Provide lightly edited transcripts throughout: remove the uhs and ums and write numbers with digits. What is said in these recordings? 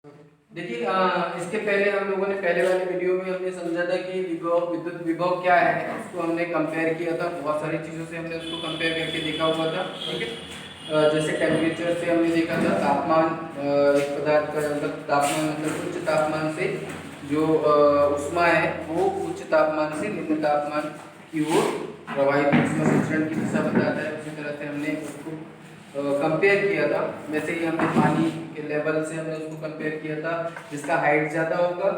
देखिए इसके पहले हम लोगों ने पहले वाले वीडियो में हमने समझा था कि विद्युत विभव क्या है, उसको हमने कंपेयर किया था। बहुत सारी चीज़ों से हमने उसको कंपेयर करके देखा हुआ था। ठीक है, जैसे टेम्परेचर से हमने देखा था, तापमान, एक पदार्थ का मतलब तापमान मतलब उच्च तापमान से जो उष्मा है वो उच्च तापमान से निम्न तापमान की ओर प्रवाहित उष्मा संचरण की दिशा बताता है। उसी तरह से हमने उसको कंपेयर किया था। वैसे ही हमने पानी के लेवल से हमने उसको कंपेयर किया था, जिसका हाइट ज़्यादा होगा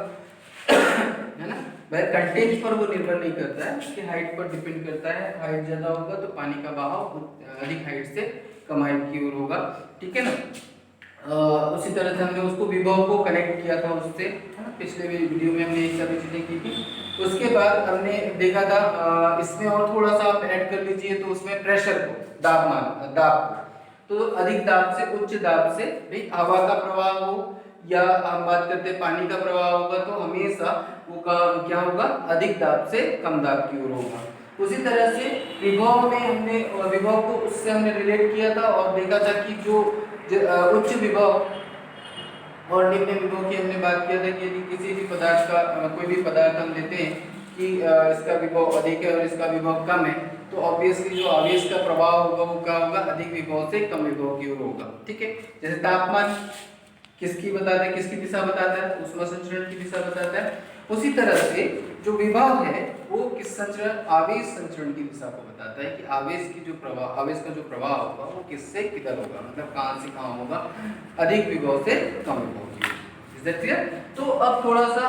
है ना, वह कंटेंट पर वो निर्भर नहीं करता है, उसकी हाइट पर डिपेंड करता है। हाइट ज़्यादा होगा तो पानी का बहाव अधिक हाइट से कम हाइट की ओर होगा। ठीक है ना। उसी तरह से हमने उसको विभव को कनेक्ट किया था उससे, है ना। पिछले वीडियो में हमने ये सारी चीज़ें की थी। उसके बाद हमने देखा था इसमें और थोड़ा सा आप ऐड कर लीजिए, तो उसमें प्रेशर को, दाब को, तो अधिक दाब से उच्च दाब से, भाई हवा का प्रवाह हो या हम बात करते हैं पानी का प्रवाह होगा, तो हमेशा वो क्या होगा, अधिक दाब से कम दाब की ओर होगा। उसी तरह से विभव में हमने विभव को उससे हमने रिलेट किया था और देखा था कि जो उच्च विभव और निम्न विभव की हमने बात किया था कि यदि किसी भी पदार्थ का कोई भी पदार्थ हम लेते हैं कि इसका विभव अधिक है और इसका विभव कम है, तो ऑब्वियसली जो आवेश का प्रवाह होगा वो क्या होगा, अधिक विभव से कम विभव की ओर होगा। ठीक है, जैसे तापमान किसकी बताता है, किसकी दिशा बताता है, उष्मा संचरण की दिशा बताता है। उसी तरह से जो विभव है वो किस संचरण, आवेश संचरण की दिशा को बताता है कि आवेश की जो प्रवाह, आवेश का जो प्रवाह होगा वो किससे किधर होगा, मतलब कहां से कहां होगा, अधिक विभव से कम विभव की। Is that clear? तो अब थोड़ा सा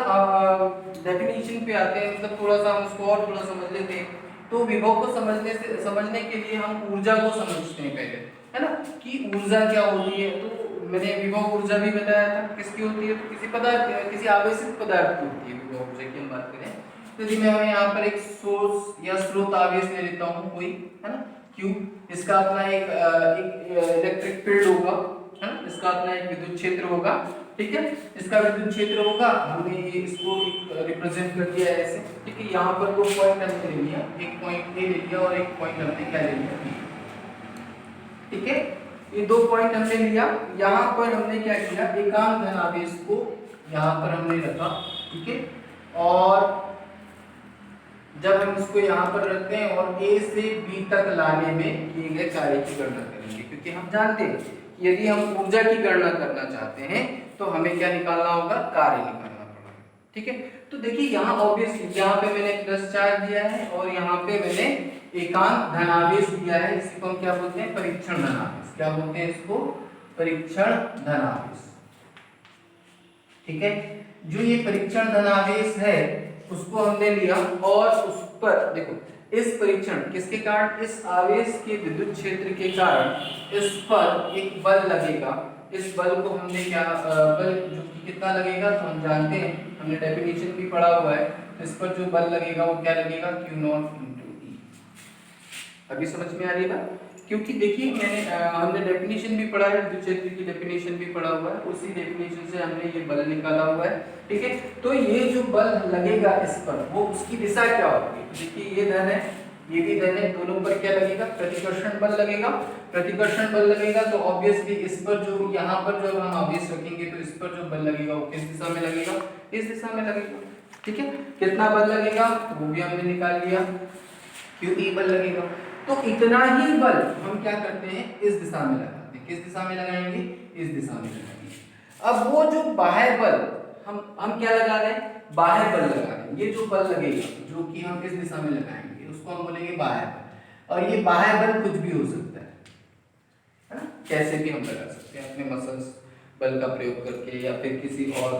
डेफिनेशन पे आते हैं, मतलब थोड़ा सा हम उसको और थोड़ा समझ लेते हैं। तो विभव को समझने के लिए हम ऊर्जा को समझते हैं पहले, है ना, कि ऊर्जा क्या होती है। तो मैंने विभव ऊर्जा भी बताया था किसकी होती है, तो किसी पदार्थ, किसी आवेशित पदार्थ की होती है विभव ऊर्जा की हम बात करें। तो यदि मैं यहाँ पर एक सोर्स या स्रोत आवेश ले लेता हूँ कोई, है ना, Q, इसका अपना एक इलेक्ट्रिक फील्ड होगा, है ना, इसका अपना एक विद्युत क्षेत्र होगा। ठीक है, इसका विद्युत क्षेत्र होगा, हमने ये इसको रिप्रेजेंट कर दिया है ऐसे। ठीक है, यहाँ पर दो पॉइंट हमने ले लिया, एक पॉइंट ए ले लिया और एक पॉइंट हमने क्या ले लिया, बी। ठीक है, ये दो पॉइंट हमने लिया। यहाँ पर हमने क्या किया, एकांक धन आवेश को यहाँ पर हमने रखा। ठीक है, और जब हम इसको यहाँ पर रखते हैं और ए से बी तक लाने में किए गए कार्य की गणना करेंगे, क्योंकि हम जानते हैं कि यदि हम ऊर्जा की गणना करना चाहते हैं तो हमें क्या निकालना होगा, कार्य निकालना पड़ेगा। ठीक है, तो देखिए यहाँ ऑब्वियसली यहाँ पे मैंने प्लस चार्ज दिया है और यहाँ पे मैंने एकांक धनावेश दिया है। इसको हम क्या बोलते हैं, परीक्षण धनावेश। क्या बोलते हैं इसको, परीक्षण धनावेश। ठीक है, जो ये परीक्षण धनावेश है उसको हमने लिया और उस पर देखो, इस परीक्षण किसके कारण, इस आवेश के विद्युत क्षेत्र के कारण इस पर एक बल लगेगा। इस बल को हमने क्या, बल जो कि कितना लगेगा तो हम जानते हैं, हमने डेफिनेशन भी पढ़ा हुआ है। इस पर जो बल लगेगा वो क्या लगेगा, Q0 × E। अभी समझ में आ रही है बात? क्योंकि देखिए मैंने हमने डेफिनेशन भी पढ़ा है, विद्युत क्षेत्र की डेफिनेशन भी पढ़ा हुआ है, उसी डेफिनेशन से हमने ये बल निकाला हुआ है। ठीक है, तो ये जो बल लगेगा इस पर, वो उसकी दिशा क्या होगी, देखिए ये धन है, ये भी धन है, दोनों पर क्या लगेगा, प्रतिकर्षण बल लगेगा। प्रतिकर्षण बल लगेगा तो ऑब्वियसली इस पर जो, यहाँ पर जो हम आवेश रखेंगे तो इस पर जो बल लगेगा वो किस दिशा में लगेगा, इस दिशा में लगेगा। ठीक है, कितना बल लगेगा तो वो भी हमने निकाल लिया, QE बल लगेगा। तो इतना ही बल हम क्या करते हैं, इस दिशा में लगाते हैं। किस दिशा में लगाएंगे, इस दिशा में लगाएंगे। अब वो जो बाह्य बल हम क्या लगा रहे हैं, बाह्य बल लगा रहे हैं। ये जो बल लगेगा जो कि हम इस दिशा में लगाएंगे उसको हम बोलेंगे बाह्य बल। और ये बाह्य बल कुछ भी हो सकता है ना, कैसे भी हम लगा सकते हैं, अपने मसल्स बल का प्रयोग करके या फिर किसी और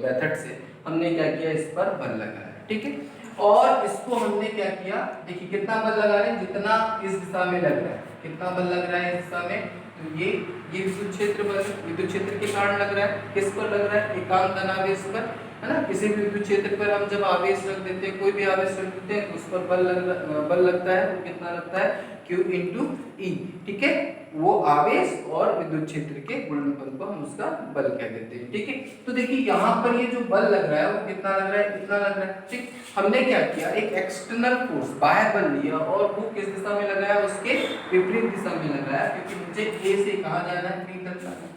मेथड से हमने क्या किया, इस पर बल लगाया। ठीक है, और इसको हमने क्या किया, देखिए कितना बल लगा रहे हैं, जितना इस दिशा में लग रहा है, कितना बल लग रहा है इस दिशा में, तो ये विद्युत क्षेत्र बल, विद्युत क्षेत्र के कारण लग रहा है। किस पर लग रहा है, एकांक धनावेश पर, है ना। किसी भी विद्युत क्षेत्र पर हम जब आवेश रख देते हैं, कोई भी आवेश रख देते हैं, उस पर बल लगता है। वो कितना लगता है, Q × E। ठीक है, वो आवेश और विद्युत क्षेत्र के गुणनफल को हम उसका बल कह देते हैं। ठीक है, तो देखिए यहाँ पर ये जो बल लग रहा है वो कितना लग रहा है, इतना लग रहा है। ठीक, हमने क्या किया, एक एक्सटर्नल फोर्स, बाह्य बल लिया और वो किस दिशा में लगाया, उसके विपरीत दिशा में लगाया, क्योंकि मुझे A से कहाँ जाना है, B तक जाना है।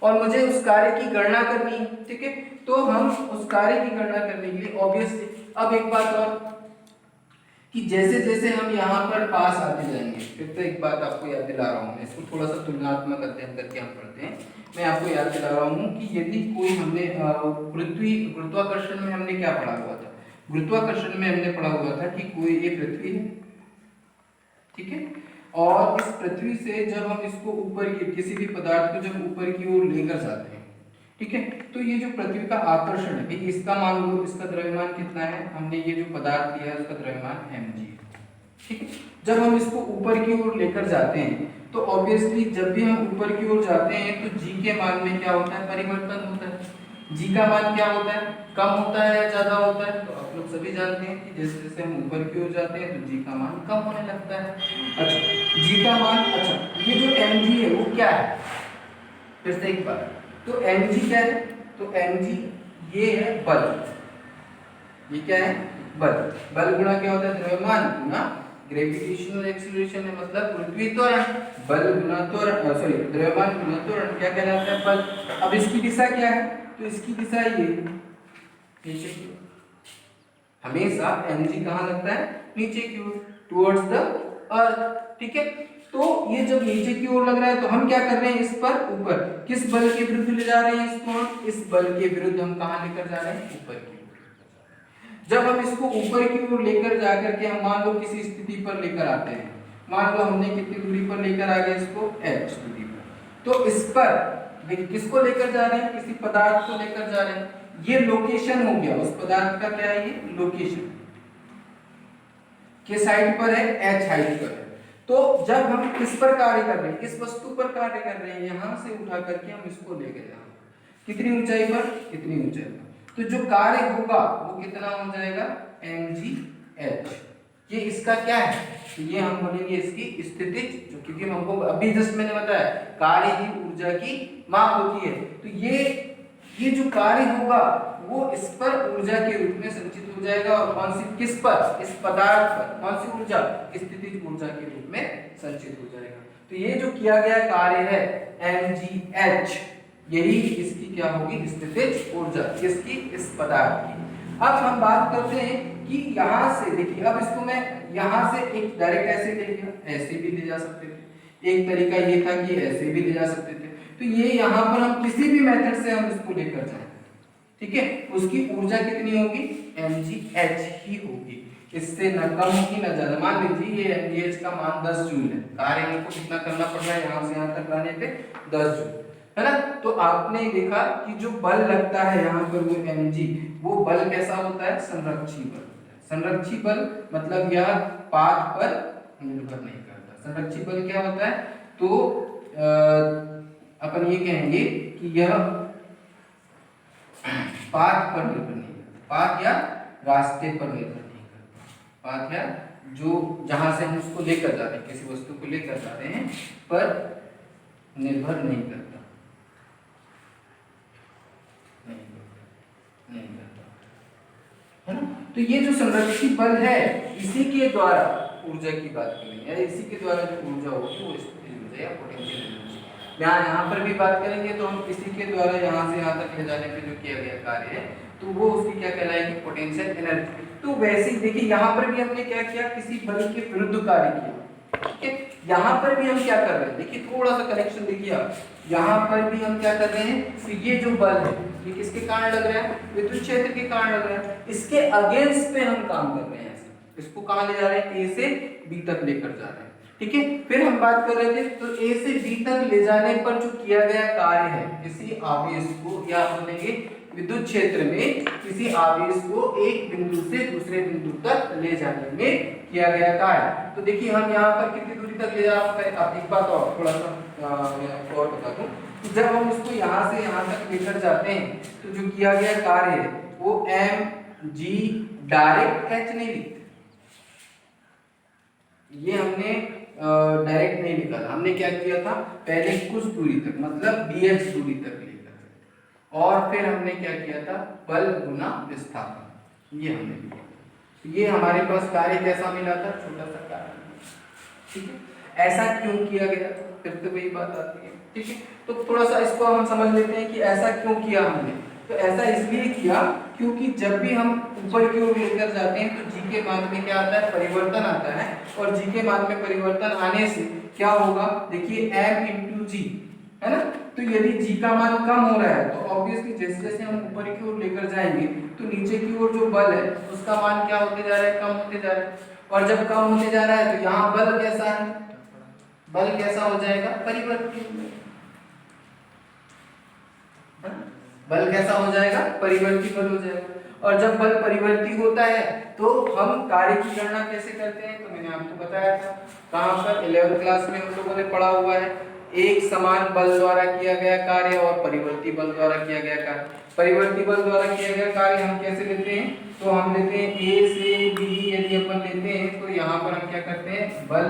और मुझे उस कार्य की गणना करनी है, ठीक है। तो हम उस कार्य की गणना करने के लिए ऑब्वियसली, अब एक बात और कि जैसे जैसे हम यहाँ पर पास आते जाएंगे, फिर तो एक बात आपको याद दिला रहा हूँ, इसको थोड़ा सा तुलनात्मक अध्ययन करके हम पढ़ते हैं। मैं आपको याद दिला रहा हूँ कि यदि कोई हमने पृथ्वी, गुरुत्वाकर्षण में हमने क्या पढ़ा हुआ था, गुरुत्वाकर्षण में हमने पढ़ा हुआ था कि कोई ये पृथ्वी है, ठीक है, और इस पृथ्वी से जब हम इसको ऊपर की, किसी भी पदार्थ को जब ऊपर की ओर लेकर जाते हैं, ठीक है, तो ये जो पृथ्वी का आकर्षण है, इसका मान लो, इसका द्रव्यमान कितना है, हमने ये जो पदार्थ लिया है उसका द्रव्यमान mg है, ठीक है। जब हम इसको ऊपर की ओर लेकर जाते हैं तो ऑब्वियसली जब भी हम ऊपर की ओर जाते हैं तो g के मान में क्या होता है, परिवर्तन होता है। g का मान क्या होता है, कम होता है या ज्यादा होता है, तो आप लोग सभी जानते हैं कि जैसे जैसे हम ऊपर की ओर जाते हैं तो g का मान कम होने लगता है। अच्छा, g का मान, अच्छा ये जो mg है वो क्या है, फिर से एक बार, तो mg क्या है, तो mg ये है बल, ये क्या है, बल। बल गुणा क्या होता है, द्रव्यमान गुणा ग्रेविटेशनल एक्सीलरेशन है, मतलब पृथ्वी त्वरण, बल गुणा त्वरण, सॉरी द्रव्यमान गुणा त्वरण क्या कहलाता है, बल। अब इसकी दिशा क्या है, तो इसकी दिशा ये नीचे की ओर, हमेशा mg कहाँ लगता है, नीचे की ओर, टुवर्ड्स द अर्थ, ठीक है। तो ये जब नीचे की ओर लग रहा है तो हम क्या कर रहे हैं, इस पर ऊपर, किस बल के विरुद्ध ले जा रहे हैं इसको, हम इस बल के विरुद्ध हम कहाँ लेकर जा रहे हैं, ऊपर की ओर। जब हम इसको ऊपर की ओर लेकर जाकर के हम मान लो किसी स्थिति पर लेकर आते हैं, मान लो हमने कितनी दूरी पर लेकर आ गए इसको, h दूरी पर, तो इस पर देखिए किसको लेकर जा रहे हैं, किसी पदार्थ को लेकर जा रहे हैं, ये लोकेशन हो गया उस पदार्थ का, क्या है ये लोकेशन, किस हाइट पर है, h हाइट पर है। तो जब हम किस पर कार्य कर रहे हैं, इस वस्तु पर कार्य कर रहे हैं, यहां से उठा करके हम इसको ले गए कितनी ऊंचाई पर, कितनी ऊंचाई पर, तो जो कार्य होगा वो कितना हो जाएगा, mgh। ये इसका क्या है, तो ये हम बोलेंगे इसकी स्थितिज, जो क्योंकि हमको अभी जस्ट मैंने बताया कार्य ही ऊर्जा की माप होती है, तो ये जो कार्य होगा वो इस पर ऊर्जा के रूप में संचित हो जाएगा, और कौन सी, किस पर, इस पदार्थ पर, कौन सी ऊर्जा, स्थितिज ऊर्जा के रूप में संचित हो जाएगा। तो ये जो किया गया कार्य है mgh, यही इसकी क्या होगी, स्थितिज ऊर्जा, किसकी, इस पदार्थ की। अब हम बात करते हैं कि यहाँ से देखिए, अब इसको मैं यहाँ से एक डायरेक्ट ऐसे ले लिया, ऐसे भी ले जा सकते थे, एक तरीका ये था कि ऐसे भी ले जा सकते थे, तो ये यहाँ पर हम किसी भी मेथड से हम इसको लेकर जाए, ठीक है, उसकी ऊर्जा कितनी होगी, mgh ही होगी, इससे न कम होगी न ज्यादा। मान लीजिए ये mgh का मान 10 जूल है, कार्य हमको कितना करना पड़ रहा है, यहाँ से यहाँ तक लाने पे 10 जूल, है ना। तो आपने देखा कि जो बल लगता है यहाँ पर वो mg, वो बल कैसा होता है, संरक्षी बल होता है। संरक्षी बल मतलब यह पाथ पर निर्भर नहीं करता। संरक्षी बल क्या होता है, तो अपन ये कहेंगे कि यह पाथ पर निर्भर नहीं करता, पाथ या रास्ते पर निर्भर नहीं करता, पाथ या जो जहां से हम उसको लेकर जा रहे हैं, किसी वस्तु को लेकर जा रहे हैं पर निर्भर नहीं करता, नहीं करता, है ना। तो ये जो संरक्षित बल है, इसी के द्वारा ऊर्जा की बात करेंगे, या इसी के द्वारा जो ऊर्जा होगी वो स्थितिज ऊर्जा या पोटेंशियल एनर्जी। यहाँ पर भी बात करेंगे तो हम इसी के द्वारा यहाँ से यहाँ तक ले जाने पे जो किया गया कार्य है, तो वो उसकी क्या कहलाएगी, पोटेंशियल एनर्जी। तो वैसे ही देखिए यहाँ पर भी हमने क्या किया, किसी बल के विरुद्ध कार्य किया, ठीक है। यहाँ पर भी हम क्या कर रहे हैं, देखिए थोड़ा सा कनेक्शन देखिए आप, यहाँ पर भी हम क्या कर रहे हैं, तो ये जो बल है ये किसके कारण लग रहा है, विद्युत क्षेत्र के कारण लग रहा है, इसके अगेंस्ट पे हम काम कर रहे हैं, इसको कहाँ ले जा रहे हैं, ए से बी तक लेकर जा रहे हैं, ठीक है। फिर हम बात कर रहे थे, तो ए से बी तक ले जाने पर जो किया गया कार्य है, किसी आवेश को, या बोलेंगे विद्युत क्षेत्र में किसी आवेश को एक बिंदु से दूसरे बिंदु तक ले जाने में किया गया कार्य। तो देखिए हम यहाँ पर कितनी दूरी तक ले जा सकते हैं, आप एक बात और थोड़ा सा और बता दूं, जब हम इसको यहाँ से यहाँ तक लेकर जाते हैं तो जो किया गया कार्य है वो mg डायरेक्ट h नहीं लिखते, ये हमने डायरेक्ट नहीं लिखा था, हमने क्या किया था, पहले कुछ दूरी तक मतलब bh दूरी तक लेकर, और फिर हमने क्या किया था, बल गुना विस्थापन, ये हमने लिया। ये हमारे पास कार्य कैसा मिला था, छोटा सा कार्य, ठीक है। ऐसा क्यों किया गया, फिर तो वही बात आती है। ठीक है, तो थोड़ा सा इसको हम समझ लेते हैं कि ऐसा क्यों किया हमने। तो ऐसा इसलिए किया क्योंकि जब भी हम ऊपर की ओर लेकर जाते हैं तो जी के मान में क्या आता है, परिवर्तन आता है, और जी के मान में परिवर्तन आने से क्या होगा, देखिए m इंटू जी, है ना। तो यदि जी का मान कम हो रहा है तो ऑब्वियसली जैसे जैसे हम ऊपर की ओर लेकर जाएंगे तो नीचे की ओर जो बल है उसका मान क्या होते जा रहा है, कम होते जा रहा है। और जब कम होते जा रहा है तो यहाँ बल कैसा है, बल कैसा हो जाएगा, परिवर्ती। बल कैसा हो जाएगा, परिवर्ती बल हो जाएगा। और जब बल परिवर्ती होता है तो हम कार्य की गणना कैसे करते हैं, तो मैंने आपको बताया था कहां पर 11th क्लास में हम लोगों ने पढ़ा हुआ है, एक समान बल द्वारा किया गया कार्य और परिवर्ती बल द्वारा किया गया कार्य। परिवर्ती बल द्वारा किया गया कार्य हम कैसे लेते हैं, तो हम लेते हैं ए से बी, यदि अपन लेते हैं तो यहाँ पर हम क्या करते हैं, बल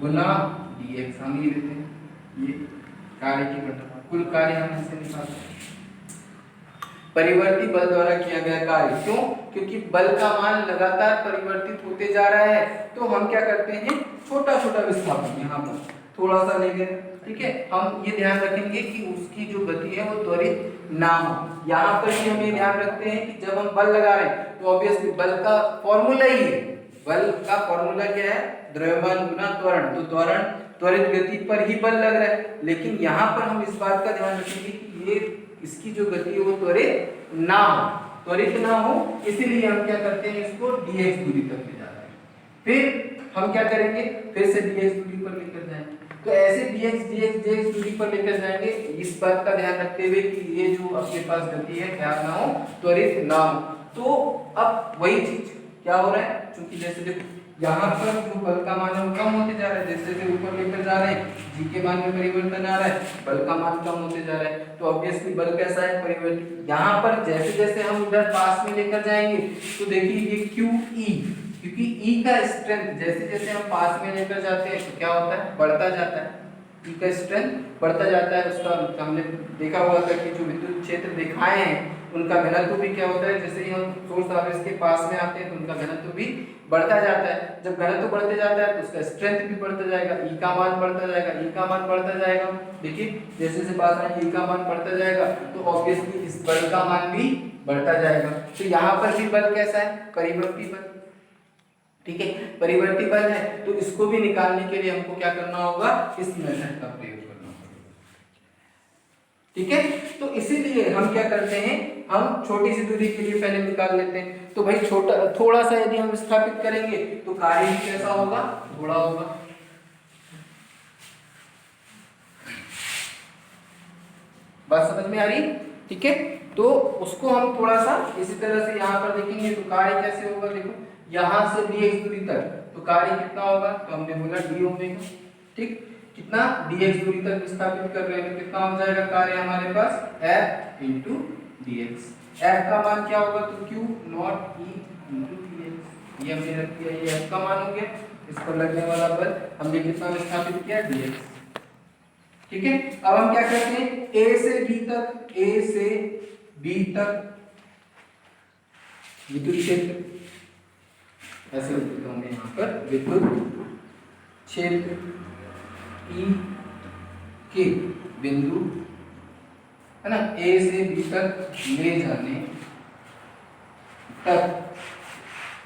गुना dx हम ये लेते हैं, ये कार्य की घटना, कुल कार्य हम इससे निकालते हैं। परिवर्ती बल द्वारा किया गया कार्य, क्यों, क्योंकि बल का मान लगातार परिवर्तित होते जा रहा है, तो हम क्या करते हैं, छोटा छोटा विस्थापन यहाँ पर थोड़ा सा लेंगे। ठीक है, हम ये ध्यान रखेंगे कि उसकी जो गति है वो त्वरित ना हो। यहाँ पर भी हम ये ध्यान रखते हैं कि जब हम बल लगा रहे हैं तो ऑब्वियसली बल का फॉर्मूला ही है, बल का फॉर्मूला क्या है, द्रव्यमान गुना त्वरण, तो त्वरण त्वरित गति पर ही बल लग रहा है। लेकिन यहाँ पर हम इस बात का ध्यान रखेंगे कि ये इसकी जो गति है वो त्वरित ना हो, त्वरित ना हो, इसीलिए हम क्या करते हैं, इसको dx दूरी तक ले जाते हैं। फिर हम क्या करेंगे, फिर से dx दूरी पर लेकर जाएंगे। तो ऐसे dx दूरी पर लेकर जाएंगे, इस बात का ध्यान रखते हुए कि ये जो आपके पास गति है क्या ना हो, त्वरित ना हो। तो अब वही चीज क्या हो रहा है, क्योंकि जैसे देखो यहाँ पर जो बल का मान है वो कम होते जा रहा है, जैसे जैसे ऊपर लेकर जा रहे हैं जी के मान में परिवर्तन आ रहा है, बल का मान कम होते जा रहा है, तो ऑब्वियसली बल कैसा है, परिवर्तित। यहाँ पर जैसे जैसे हम इधर पास में लेकर जाएंगे तो देखिए ये QE, क्योंकि E का स्ट्रेंथ जैसे जैसे हम पास में लेकर जाते हैं तो क्या होता है, बढ़ता जाता है, E का स्ट्रेंथ बढ़ता जाता है। उसका हमने देखा हुआ था कि जो विद्युत क्षेत्र दिखाए हैं उनका घनत्व भी क्या होता है, जैसे ही हम सोर्स आवेश के पास में आते हैं तो उनका घनत्व भी बढ़ता जाता है। जब घनत्व बढ़ते जाता है तो उसका स्ट्रेंथ भी बढ़ता जाएगा, E का मान बढ़ता जाएगा, E का मान बढ़ता जाएगा। देखिए जैसे जैसे पास में E का मान बढ़ता जाएगा तो ऑब्वियसली इस बल का मान भी बढ़ता जाएगा। तो यहाँ पर भी बल कैसा है, परिवर्ती बल। ठीक है, परिवर्ती बल है, तो इसको भी निकालने के लिए हमको क्या करना होगा, इस मेथड का प्रयोग करना होगा। ठीक है, तो इसीलिए हम क्या करते हैं, हम छोटी सी दूरी के लिए पहले निकाल लेते हैं। तो भाई छोटा थोड़ा सा यदि हम स्थापित करेंगे तो कार्य कैसा होगा, थोड़ा होगा। बात समझ में आ रही, ठीक है। तो उसको हम थोड़ा सा इसी तरह से यहाँ पर देखेंगे तो कार्य कैसे होगा, देखो यहाँ से dx दूरी तक तो कार्य कितना होगा, तो हमने बोला d ओमेगा। ठीक, कितना, dx दूरी तक विस्थापित कर रहे हैं तो कितना हो जाएगा कार्य हमारे पास, f इंटू dx। f का मान क्या होगा, तो q not e into dx, ये हमने रख दिया, ये f का मान हो गया। इस पर लगने वाला बल हमने कितना विस्थापित किया, dx। ठीक है, अब हम क्या करते हैं, a से b तक, a से b तक विद्युत क्षेत्र, ऐसे लिखते होंगे यहाँ पर, विद्युत क्षेत्र E के बिंदु, है ना, A से B तक ले जाने तक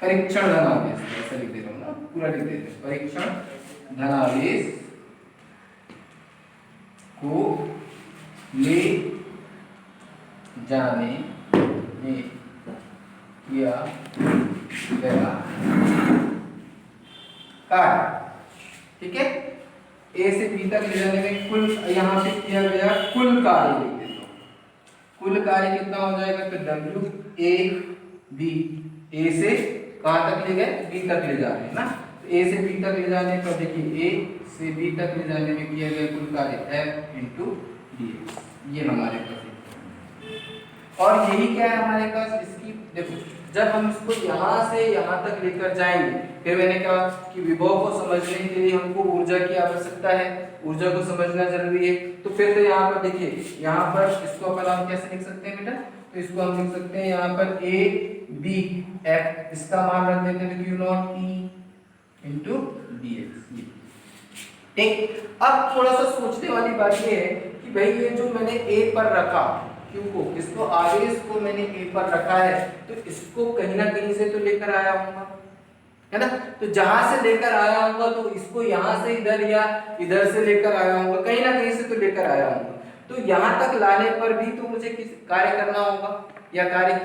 परीक्षण धनावेश, ऐसा लिख दे रहा हूँ ना, पूरा लिख देते हैं, परीक्षण धनावेश को ले जाने में किया गया कार्य। ठीक है, ए से बी तक ले जाने में कुल, यहाँ पे किया गया कुल कार्य लिख देता हूँ, कुल कार्य कितना हो जाएगा, तो W A B, ए से कहाँ तक ले गए, बी तक ले जा रहे हैं ना, तो ए से बी तक ले जाने पर देखिए ए से बी तक ले जाने में किया गया कुल कार्य F इंटू dx, ये हमारे पास है। और यही क्या है हमारे पास, इसकी देखो जब हम इसको यहाँ से यहाँ तक लेकर जाएंगे, फिर मैंने कहा कि विभव को समझने के लिए हमको ऊर्जा की आवश्यकता है, ऊर्जा को समझना जरूरी है। तो फिर तो यहाँ पर देखिए, यहाँ पर इसको अपन हम कैसे लिख सकते हैं बेटा, तो इसको हम लिख सकते हैं यहाँ पर A B F, इसका मान रख देते हैं Q not E into dx। ठीक। अब थोड़ा सा सोचने वाली बात ये है कि भाई ये जो मैंने ए पर रखा, क्यू को, किसको, आवेश को मैंने ए पर रखा है, तो इसको कहीं ना कहीं से तो लेकर आया हूँ, है ना। तो जहां से लेकर आया हूँ तो इसको यहाँ से इधर या इधर से लेकर आया हूँ, कहीं ना कहीं से तो लेकर आया हूँ। तो यहाँ तक लाने पर भी तो मुझे किस कार्य करना होगा, या कार्य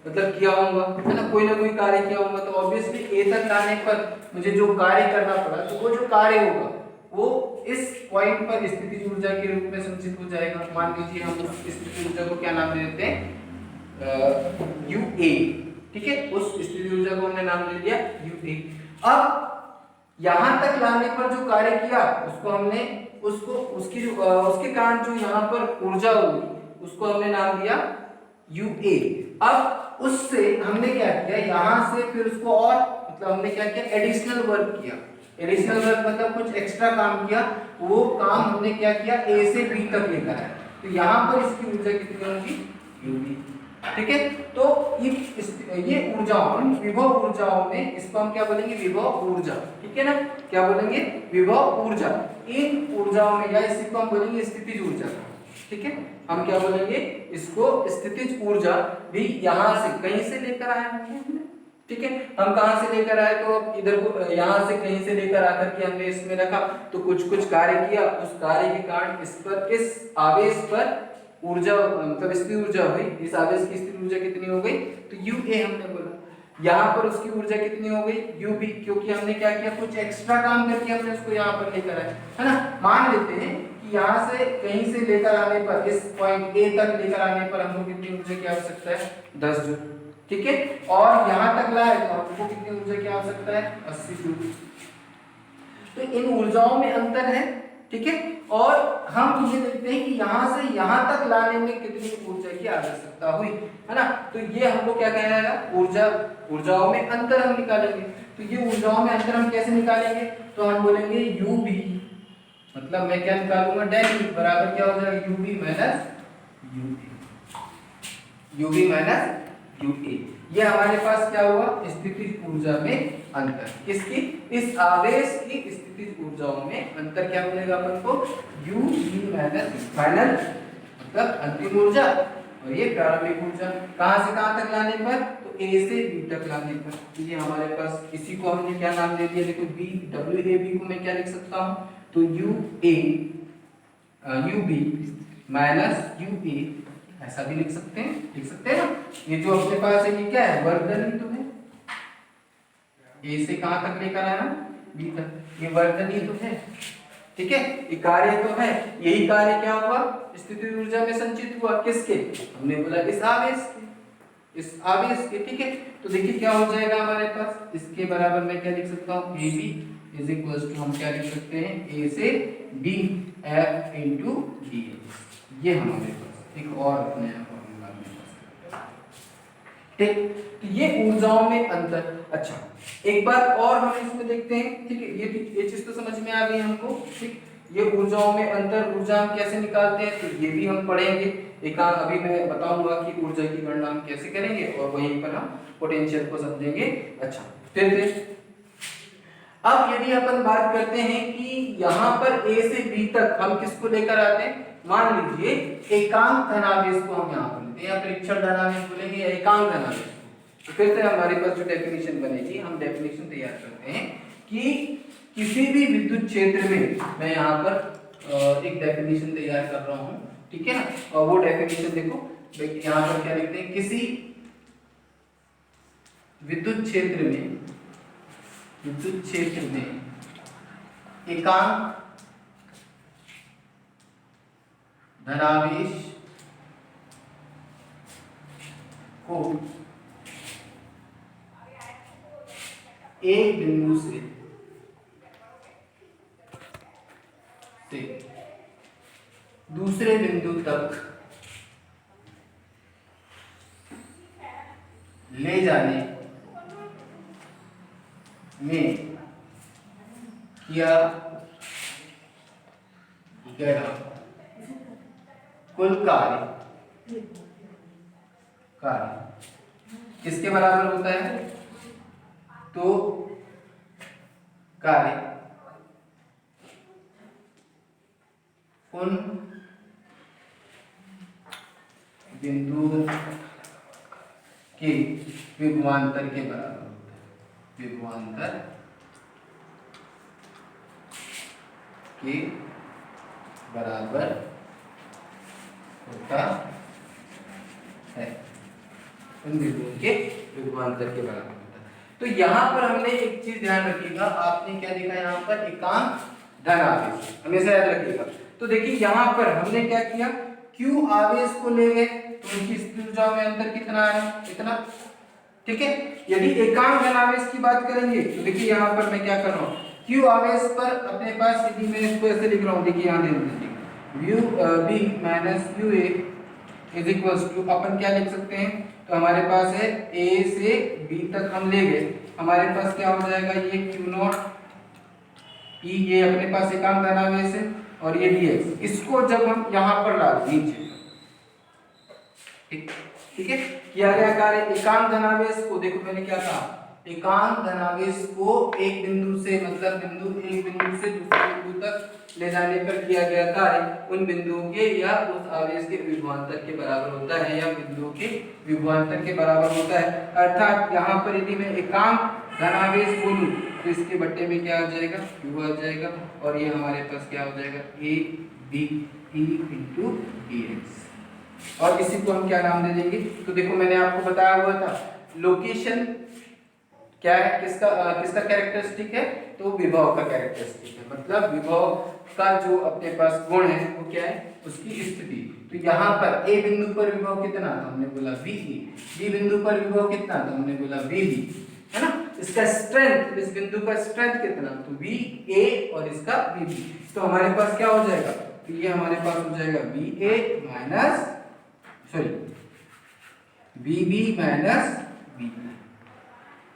मतलब किया होगा, है ना कोई कार्य किया होगा। तो ऑब्वियसली ए तक लाने पर मुझे जो कार्य करना पड़ा, तो वो जो कार्य होगा वो इस पॉइंट पर स्थितिज ऊर्जा के रूप में संचित हो जाएगा। मान लीजिए हम उस स्थितिज ऊर्जा को क्या नाम दे देते हैं, यू ए, ठीक है। उस स्थितिज ऊर्जा को हमने नाम दे दिया यू ए। अब यहां तक लाने पर जो कार्य किया उसको हमने उसको उसकी जो उसके कारण जो यहाँ पर ऊर्जा होगी उसको हमने नाम दिया यू ए। अब उससे हमने क्या किया, यहां से फिर उसको और मतलब हमने क्या किया, एडिशनल वर्क किया। एडिशनल वर्क मतलब कुछ एक्स्ट्रा काम किया, वो काम हमने क्या किया, ए से बी तक लेकर आए। तो यहाँ पर इसकी ऊर्जा कितनी होगी, यूबी, ठीक है। तो ये ऊर्जाओं में, विभव ऊर्जाओं में, इसको हम क्या बोलेंगे, विभव ऊर्जा, ठीक है ना। क्या बोलेंगे, विभव ऊर्जा। इन ऊर्जाओं में, या इसी को हम बोलेंगे स्थितिज ऊर्जा, ठीक है। हम क्या बोलेंगे इसको, स्थितिज ऊर्जा भी यहाँ से कहीं से लेकर आए हैं, ठीक है। हम कहां से लेकर आए, तो अब इधर को यहाँ से कहीं से लेकर आकर के हमने इसमें रखा, तो कुछ कार्य किया, उस कार्य के कारण इस पर, इस आवेश पर ऊर्जा मतलब स्थिर ऊर्जा हुई। इस आवेश की स्थिर ऊर्जा कितनी हो गई, तो यू ए हमने बोला। यहाँ पर उसकी ऊर्जा कितनी हो गई, यू बी, क्योंकि हमने क्या किया, कुछ एक्स्ट्रा काम करके हमने उसको यहाँ पर लेकर आए, है ना। मान लेते हैं कि यहाँ से कहीं से लेकर आने पर, इस पॉइंट ए तक लेकर आने पर हमको कितनी ऊर्जा की आवश्यकता है, 10 जूल, ठीक है। और यहाँ तक लाए तो हमको कितनी ऊर्जा की आवश्यकता है, 80 जूल। तो इन ऊर्जाओं में अंतर है, ठीक है। और हम ये देखते हैं कि यहाँ से यहाँ तक लाने में कितनी ऊर्जा की आवश्यकता हुई, है ना। तो ये हमको क्या कहना है, ऊर्जाओं में अंतर हम निकालेंगे। तो ये ऊर्जाओं में अंतर हम कैसे निकालेंगे, तो हम बोलेंगे यू बी, मतलब मैं क्या निकालूंगा, डेल ई बराबर क्या हो जाएगा, U B minus U A, U B minus U A. ये हमारे पास क्या हुआ, स्थितिज ऊर्जा में अंतर। किसकी, इस आवेश की स्थितिज ऊर्जाओं में अंतर क्या मिलेगा अपन को, यू बी माइनस फाइनल मतलब अंतिम ऊर्जा, और ये प्रारंभिक ऊर्जा। कहां से कहां तक लाने पर, तो ए से बी तक लाने पर। तो ये हमारे पास, इसी को हमने क्या नाम दे दिया, देखो बी, डब्ल्यू ए बी को मैं क्या लिख सकता हूं, तो U A U B minus U A, ऐसा भी लिख सकते हैं ना। ये जो अपने पास है ये क्या है, वर्धनी तो है, ए से कहां तक लेकर आया, बी तक, ये वर्धनी तो है, ठीक है। ये कार्य तो है, यही कार्य क्या हुआ, स्थितिज ऊर्जा में संचित हुआ, किसके, हमने बोला इस आवेश के, ठीक है। तो देखिए क्या हो जाएगा हमारे पास, इसके बराबर मैं क्या लिख सकता हूँ, A B is equal to, हम क्या लिख सकते हैं, ए से बी एफ इंटू डी। ये हमारे पास एक और नया फॉर्मूला है, ठीक। तो ये ऊर्जाओं में अंतर। अच्छा, एक बात और हम इसमें देखते हैं, ठीक है। ये चीज तो समझ में आ गई हमको, ठीक। ये ऊर्जाओं में अंतर, ऊर्जा हम कैसे निकालते हैं, तो ये भी हम पढ़ेंगे। अभी मैं बताऊंगा कि ऊर्जा की गणना हम कैसे करेंगे, और वहीं पर हम पोटेंशियल को समझेंगे। अच्छा, फिर अब यदि अपन बात करते हैं कि यहाँ पर ए से बी तक हम किसको लेकर आते हैं, मान लीजिए एकांक धनावेश को हम यहाँ पर लेते हैं, या परीक्षण धनावेश बोलेंगे, एकांक धनावेश। तो फिर से हमारे पास जो डेफिनेशन बनेगी, हम डेफिनेशन तैयार करते हैं कि किसी भी विद्युत क्षेत्र में, मैं यहाँ पर एक डेफिनेशन तैयार कर रहा हूँ, ठीक है ना। और वो डेफिनेशन देखो, यहाँ पर क्या लिखते हैं, किसी विद्युत क्षेत्र में एकांक धनावेश को एक बिंदु से दूसरे बिंदु तक ले जाने में किया गया कुल कार्य किसके बराबर होता है, तो कार्य उन बिंदुओं के विभवांतर के बराबर होता है, विभवांतर के बराबर होता है, उन बिंदुओं के विभवांतर के बराबर होता है। तो यहाँ पर हमने एक चीज ध्यान रखिएगा, आपने क्या देखा यहाँ पर एकांक धन आवेश, हमेशा याद रखिएगा। तो देखिए यहाँ पर हमने क्या किया, Q आवेश को ले गए तो उनकी स्थिति ऊर्जाओं में अंतर कितना है, इतना, ठीक है। यदि एकांक धन आवेश की बात करेंगे तो देखिए यहाँ पर मैं क्या कर रहा हूँ, Q आवेश पर अपने पास, यदि मैं इसको ऐसे लिख रहा हूँ, देखिए यहाँ ध्यान दीजिए, UB minus UA is equals to, अपन क्या लिख सकते हैं, तो हमारे पास है A से B तक हम ले गए, हमारे पास क्या हो जाएगा, ये Q0 E, ये अपने पास एकांक धन आवेश है, और ये dx, इसको जब हम यहाँ पर ला दीजिए, ठीक है, किया गया कार्य एकांक धनावेश को, देखो मैंने क्या कहा, एकांक धनावेश को एक बिंदु से, मतलब एक बिंदु से दूसरे बिंदु तक ले जाने पर किया गया कार्य उन बिंदुओं के या उस आवेश के विभवांतर के बराबर होता है, या बिंदुओं के विभवांतर के बराबर होता है। अर्थात यहाँ पर यदि मैं एकांक धनावेश बोलूं तो इसके बट्टे में क्या हो जाएगा, Q आ जाएगा, और ये हमारे पास क्या हो जाएगा, A B E into dx, और इसी को हम क्या नाम दे देंगे, तो देखो मैंने आपको बताया हुआ था लोकेशन क्या है, किसका कैरेक्टरिस्टिक है, तो विभव का कैरेक्टरिस्टिक है, मतलब विभव का जो अपने पास गुण है वो क्या है, उसकी स्थिति। तो यहाँ पर A बिंदु पर विभव कितना, तो हमने बोला VE, B बिंदु पर विभव कितना, तो हमने बोला VB, है ना। इसका स्ट्रेंथ, इस बिंदु का स्ट्रेंथ कितना, तो VA, और इसका VB, तो हमारे पास क्या हो जाएगा, तो ये हमारे पास हो जाएगा VA minus VB minus VB,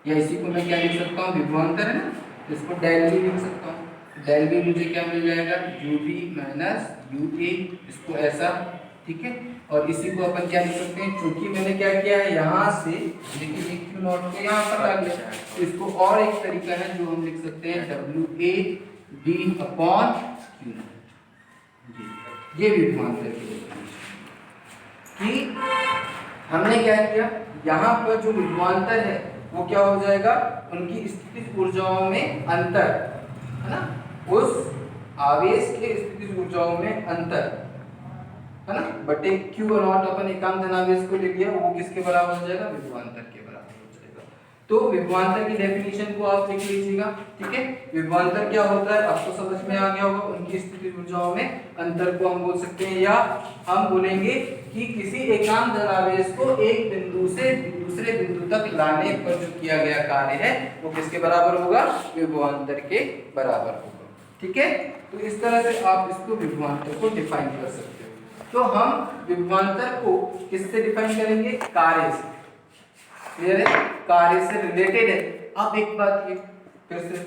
या इसी को मैं क्या लिख सकता हूँ, विभवांतर है ना, इसको डेल V लिख सकता हूँ, डेल V मुझे क्या मिल जाएगा, UB माइनस UA, इसको ऐसा, ठीक है। और इसी को अपन क्या लिख सकते हैं, क्योंकि मैंने क्या किया है, यहाँ से देखिए Q0 को यहाँ पर ला लिया, तो इसको और एक तरीका है जो हम लिख सकते हैं WAD अपॉन Q0, ये विभवांतर की कि हमने क्या किया, यहाँ पर जो विभवांतर है वो क्या हो जाएगा, उनकी स्थितिज ऊर्जाओं में अंतर, है ना, उस आवेश के स्थितिज ऊर्जाओं में अंतर, है ना, बटे Q0 अपन एकांक धनावेश को ले लिया, वो किसके बराबर हो जाएगा, विभवांतर के बराबर हो जाएगा। तो विभवांतर की डेफिनेशन को आप लिख लीजिएगा, ठीक है। विभवांतर क्या होता है, आपको समझ में आ गया होगा, उनकी स्थितिज ऊर्जाओं में अंतर को हम बोल सकते हैं, या हम बोलेंगे कि किसी एकांक धनावेश को एक बिंदु से दूसरे बिंदु तक लाने पर जो किया गया कार्य है वो किसके बराबर होगा, विभवांतर के बराबर होगा, ठीक है। तो इस तरह से आप इसको विभवांतर को डिफाइन कर सकते हो। तो हम विभवांतर को किससे डिफाइन करेंगे, कार्य से, क्लियर है, कार्य से रिलेटेड है। अब एक बात ये फिर से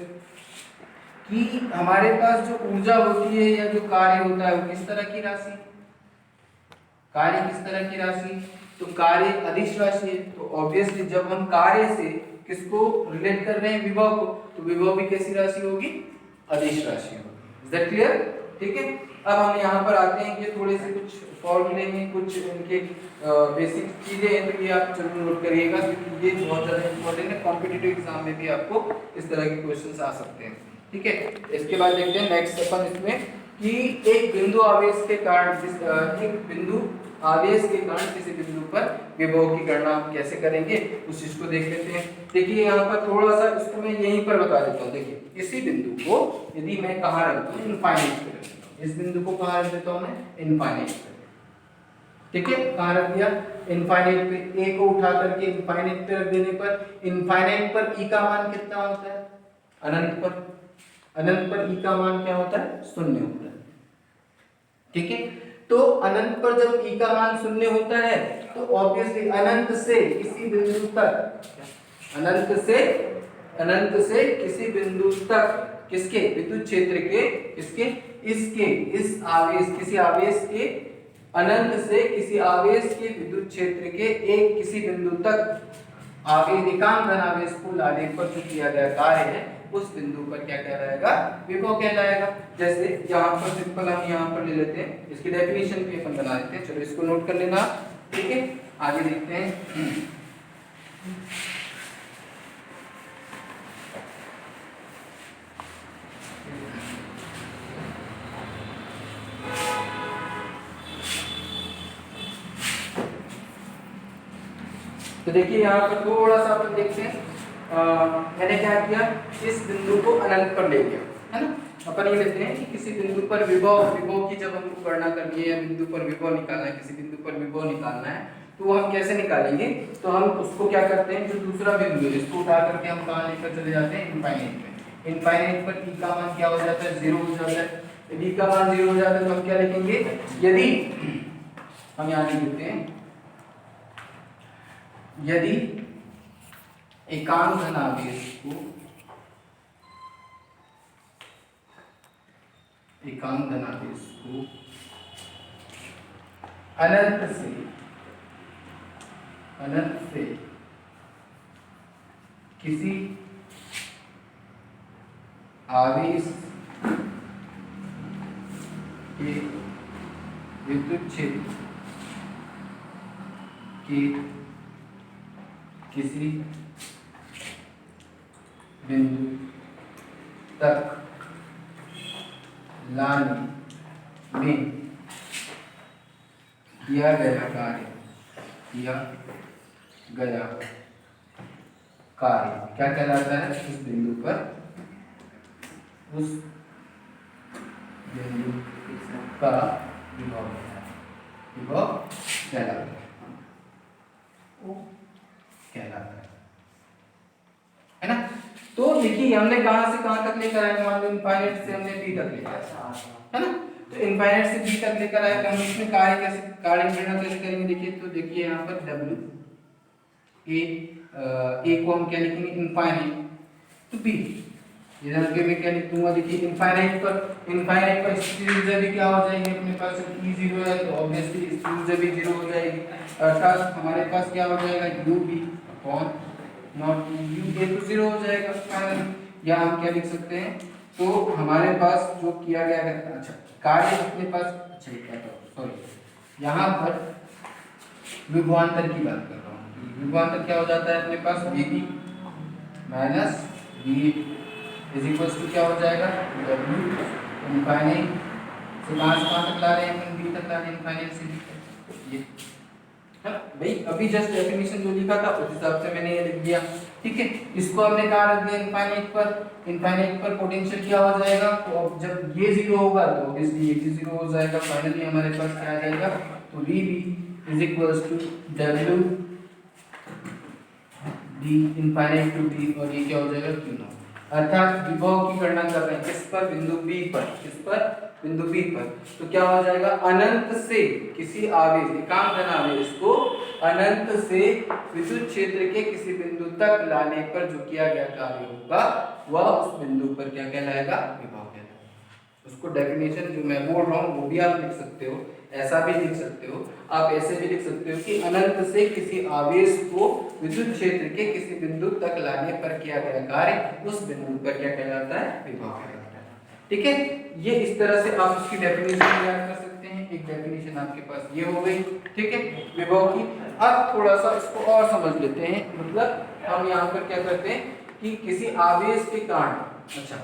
कि हमारे पास जो ऊर्जा होती है या जो कार्य होता है वो किस तरह की राशि, कार्य किस तरह की राशि, तो कार्य अदिश राशि है। तो ऑब्वियसली जब हम कार्य से किसको रिलेट कर रहे हैं, विभव को, तो विभव भी कैसी राशि होगी, अदिश राशि होगी। इज दैट क्लियर, ठीक है। अब हम यहाँ पर आते हैं कि थोड़े से कुछ फॉर्मूले हैं, कुछ उनके बेसिक चीजें हैं, तो ये आप जरूर नोट करिएगा क्योंकि ये बहुत ज़्यादा इंपॉर्टेंट है, कॉम्पिटिटिव एग्जाम में भी आपको इस तरह के क्वेश्चंस आ सकते हैं, ठीक है। इसके बाद देखते हैं नेक्स्ट अपन इसमें कि एक बिंदु आवेश के कारण एक बिंदु आवेश के कारण किसी बिंदु पर विभव की गणना हम कैसे करेंगे उस चीज को देख लेते हैं। देखिए यहाँ पर थोड़ा सा इसको मैं यहीं पर बता देता हूँ। देखिए इसी बिंदु को यदि मैं कहाँ रखता हूँ, इनफाइनाइट पे रखता हूँ, इस बिंदु को कहाँ रख देता हूँ मैं, इनफाइनाइट पे, ठीक है। कहाँ रख दिया, इनफाइनाइट पे। ए को उठा करके इनफाइनाइट पे रख देने पर इनफाइनाइट पर ई का मान कितना होता है, अनंत पर, अनंत पर ई का मान क्या होता है, शून्य होता है, ठीक है। तो अनंत पर जब ई का मान शून्य होता है तो ऑब्वियसली अनंत से किसी बिंदु तक, अनंत से किसी बिंदु तक किसके, विद्युत क्षेत्र के, किसके, इसके, इस आवेश, किसी आवेश के, अनंत से किसी आवेश के विद्युत क्षेत्र के एक किसी बिंदु तक आवेश, एकांक धनावेश को लाने पर जो किया गया कार्य है उस बिंदु पर क्या कहलाएगा, विभव कहलाएगा। जैसे यहाँ पर सिंपल हम यहाँ पर ले लेते हैं, इसकी डेफिनेशन भी अपन बना देते हैं, चलो इसको नोट कर लेना, ठीक है। आगे देखते हैं। तो देखिए यहाँ पर थोड़ा सा अपन देखते हैं, मैंने क्या किया, इस बिंदु को अनंत पर ले गया, है ना। अपन ये लेते हैं कि किसी बिंदु पर विभव की जब हमको गणना करनी है, बिंदु पर विभव निकालना है, किसी बिंदु पर विभव निकालना है, तो वो हम कैसे निकालेंगे। तो हम उसको क्या करते हैं, जो दूसरा बिंदु है इसको उठा करके हम कहाँ लेकर चले जाते हैं, इनफाइनाइट पे। इनफाइनाइट पर ई का मान क्या हो जाता है, 0 हो जाता है। यदि ई का मान 0 हो जाता है तो हम क्या लिखेंगे, यदि हम यहाँ लिख देते हैं, यदि एकांक धनावेश को अनंत से किसी आवेश के विद्युत क्षेत्र के किसी बिंदु तक लाने में किया गया कार्य क्या कहलाता है, उस बिंदु का विभव कहलाता है ना। तो देखिए हमने कहां से कहां तक लेकर आए, मान लो इनफाइनाइट से हमने बी तक लेकर आए, है ना। तो इनफाइनाइट से बी तक लेकर आए तो हम इसमें कार्य गणना कैसे करेंगे। देखिए तो देखिए यहाँ पर W ए को हम क्या लिखेंगे, इनफाइनाइट टू बी। इधर पे मैं क्या लिख दूंगा, देखिए इनफाइनाइट पर स्थिति ऊर्जा भी क्या हो जाएगी, अपने पास E0 है तो ऑब्वियसली स्थिति ऊर्जा भी 0 हो जाएगी, अर्थात हमारे पास क्या हो जाएगा, UB अपॉन नॉट U, ये तो 0 हो जाएगा फाइनली। या हम क्या लिख सकते हैं, तो हमारे पास जो किया गया है, अच्छा कार्य अपने पास, अच्छा क्या सॉरी यहाँ पर विभवांतर की बात कर रहा हूँ। विभवांतर क्या हो जाता है अपने पास, VB minus VA is equals to क्या हो जाएगा, W इनफाइनाइट से कहाँ तक ला रहे हैं, B तक ला रहे हैं, इनफाइनाइट से B तक। ये भाई अभी जस्ट डेफिनेशन जो लिखा था उस हिसाब से मैंने ये लिख दिया, ठीक है। इसको हमने कहाँ रख दिया, इनफाइनाइट पर पोटेंशियल क्या हो जाएगा, तो अब जब ये 0 होगा तो ऑब्वियसली ये भी 0 हो जाएगा। फाइनली हमारे पास क्या आ जाएगा, तो VB is equals to W D infinite to D, और ये क्या हो जाएगा, Q0। अर्थात विभव की गणना कर रहे हैं किस पर, बिंदु B पर, किस पर, बिंदु B पर। तो क्या हो जाएगा, अनंत से किसी आवेश, एकांक धन आवेश को अनंत से विद्युत क्षेत्र के किसी बिंदु तक लाने पर जो किया गया कार्य होगा वह उस बिंदु पर क्या कहलाएगा, विभव कहलाएगा। उसको डेफिनेशन जो मैं बोल रहा हूँ वो भी आप लिख सकते हो, ऐसा भी लिख सकते हो, आप ऐसे भी लिख सकते हो कि अनंत से किसी आवेश को विद्युत क्षेत्र के किसी बिंदु तक लाने पर किया गया कार्य उस बिंदु पर क्या कहलाता है, विभव कहलाता है। ठीक है, ये इस तरह से आप उसकी डेफिनेशन याद कर सकते हैं। एक डेफिनेशन आपके पास ये हो गई, ठीक है, विभव की। अब थोड़ा सा इसको और समझ लेते हैं, मतलब हम यहाँ पर क्या करते हैं कि किसी आवेश के कारण, अच्छा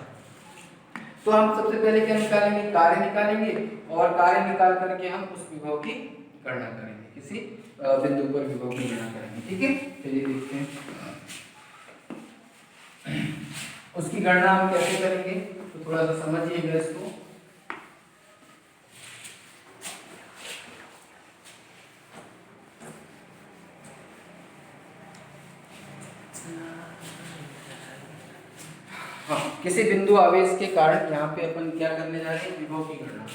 तो हम सबसे पहले क्या निकालेंगे, कार्य निकालेंगे, और कार्य निकाल करके हम उस विभव की गणना करेंगे, किसी बिंदु पर विभव की गणना करेंगे। ठीक है, चलिए देखते हैं उसकी गणना हम कैसे करेंगे, तो थोड़ा सा समझिएगा इसको। हाँ, किसी बिंदु आवेश के कारण यहाँ पे अपन क्या करने जा रहे हैं, विभव की गणना,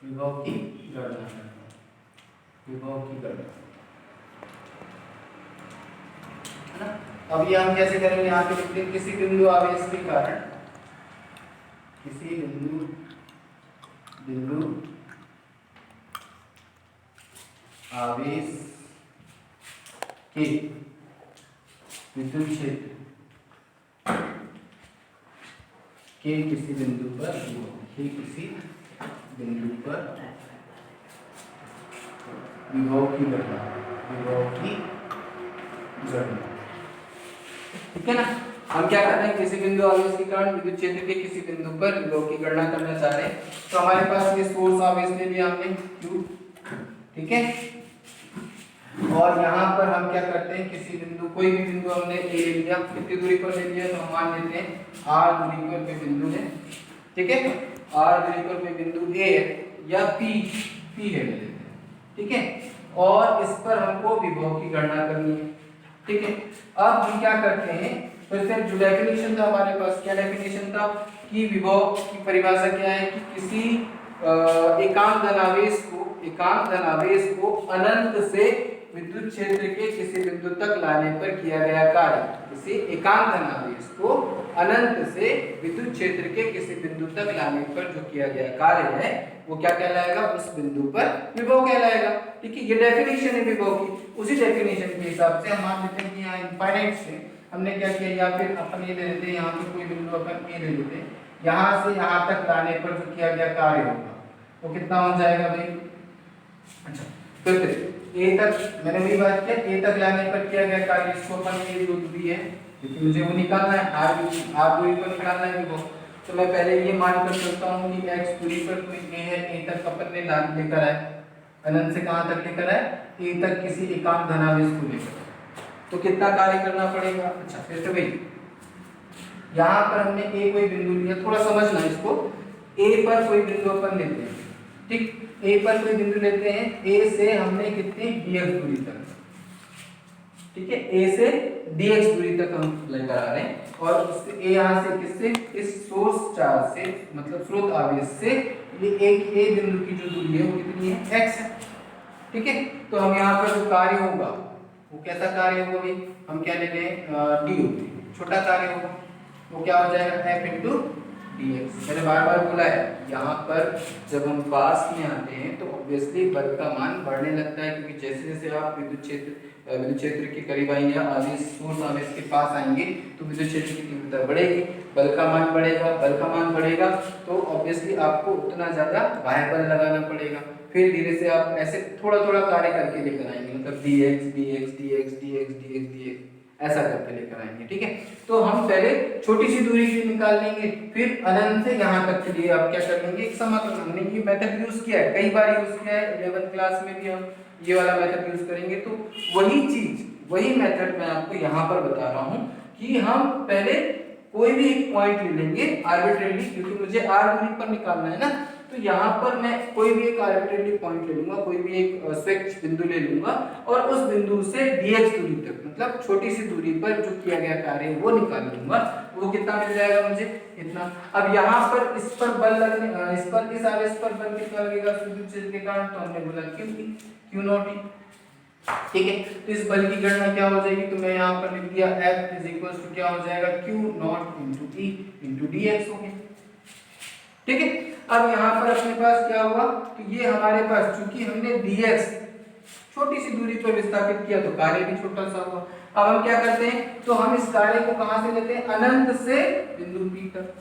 विभव की गणना, विभव की गणना, है ना। अब ये हम कैसे करेंगे, यहाँ पे लिखते हैं किसी बिंदु आवेश के कारण, किसी बिंदु आवेश के विद्युत क्षेत्र के किसी बिंदु पर के किसी बिंदु पर विभव की गणना ठीक है ना। हम क्या कर रहे हैं, किसी बिंदु आवेश के कारण विद्युत क्षेत्र के किसी बिंदु पर विभव की गणना करना चाह रहे हैं। तो हमारे पास ये सोर्स आवेश ले लिया हमने Q, ठीक है। और यहाँ पर हम क्या करते हैं, किसी बिंदु कोई भी बिंदु हमने ले लिया, कितनी दूरी पर ले लिया तो हम मान लेते हैं r दूरी पर कोई बिंदु है, ठीक है। r दूरी पर कोई बिंदु A या P है ले लेते हैं, ठीक है। और इस पर हमको विभव की गणना करनी है, ठीक है। अब हम क्या करते हैं, फिर से जो डेफिनेशन था हमारे पास, क्या डेफिनेशन था कि विभव की परिभाषा क्या है कि किसी एकांक धनावेश को अनंत से विद्युत क्षेत्र के किसी बिंदु तक लाने पर किया गया कार्य, किसी एकांक धनावेश को अनंत से विद्युत क्षेत्र के किसी बिंदु तक लाने पर जो किया गया कार्य है वो क्या कहलाएगा, उस बिंदु पर विभव कहलाएगा, ठीक है। ये डेफिनेशन है विभव की। उसी डेफिनेशन के हिसाब से हम मान लेते हैं कि यहाँ इनफाइनाइट से हमने क्या किया, या फिर अपन ये ले लेते हैं, यहाँ पे कोई बिंदु अपन ए ले लेते हैं, यहाँ से यहाँ तक लाने पर जो किया गया कार्य होगा वो कितना हो जाएगा भाई। अच्छा, फिर ए तक मैंने वही बात किया, ए तक लाने पर किया गया कार्य, इसको अपन ये जो दूरी है क्योंकि मुझे वो निकालना है, आर दूरी पर निकालना है वो, तो मैं पहले ये मान कर चलता हूँ कि x दूरी पर कोई ए है, ए तक अपन ने लेकर आए, अनंत से कहाँ तक लेकर आए, ए तक किसी एकांक धनावेश को लेकर, तो कितना कार्य करना पड़ेगा। अच्छा, फिर से भाई यहाँ पर हमने ए कोई बिंदु लिया, थोड़ा समझना इसको, ए पर कोई बिंदु अपन लेते हैं, ठीक, ए पर कोई बिंदु लेते हैं, ए से हमने कितनी dx दूरी तक, ठीक है, ए से dx दूरी तक हम लेकर आ रहे हैं, और इससे ए यहाँ से किससे, इस सोर्स चार्ज से मतलब स्रोत आवेश से ये एक ए बिंदु की जो दूरी है वो कितनी है, x है, ठीक है। तो हम यहाँ पर जो कार्य होगा वो कैसा कार्य होगा भाई, हम क्या ले लें, डी होगी, छोटा कार्य होगा, वो क्या हो जाएगा f इंटू dx। मैंने बार बार बोला है, यहाँ पर जब हम पास में आते हैं तो ऑब्वियसली बल का मान बढ़ने लगता है, क्योंकि जैसे जैसे आप विद्युत क्षेत्र के करीब आएंगे, आवेश सोर्स आवेश के पास आएंगे तो विद्युत क्षेत्र की तीव्रता बढ़ेगी, बल का मान बढ़ेगा, तो ऑब्वियसली आपको उतना ज्यादा बाह्य बल लगाना पड़ेगा। फिर धीरे से आप ऐसे थोड़ा थोड़ा कार्य करके लेकर आएंगे, मतलब dx ऐसा करके लेकर आएंगे, ठीक है। तो हम पहले छोटी सी दूरी की निकाल लेंगे, फिर अनंत से यहाँ तक के लिए आप क्या कर लेंगे, एक समाकलन। हमने ये मेथड यूज किया है, कई बार यूज किया है, 11th क्लास में भी हम ये वाला मेथड यूज करेंगे। तो वही मेथड मैं आपको यहाँ पर बता रहा हूँ कि हम पहले कोई भी एक पॉइंट ले लेंगे आर्बिट्रेरली, क्योंकि मुझे आर दूरी पर निकालना है ना, तो यहाँ पर मैं कोई भी एक आर्बिट्रेरली पॉइंट ले लूंगा, कोई भी एक स्वैच्छिक बिंदु ले लूंगा, और उस बिंदु से dx दूरी तक मतलब छोटी सी दूरी पर जो किया गया कार्य है वो निकाल लूंगा, वो कितना मिल जाएगा मुझे, इतना। अब यहाँ पर इस पर बल लगने, इस आवेश पर बल कितना लगेगा विद्युत क्षेत्र के कारण, तो हमने बोला Q नॉट E, ठीक है। तो इस बल की गणना क्या हो जाएगी, तो मैं यहाँ पर लिख दिया F इज इक्वल टू क्या हो जाएगा, Q not into E into dx हो गया, ठीक है। अब यहाँ पर अपने पास क्या हुआ, तो ये हमारे पास चूंकि हमने dx छोटी सी दूरी पर विस्थापित किया तो कार्य भी छोटा सा हुआ। अब हम क्या करते हैं, तो हम इस कार्य को कहां से लेते हैं, अनंत से बिंदु P तक,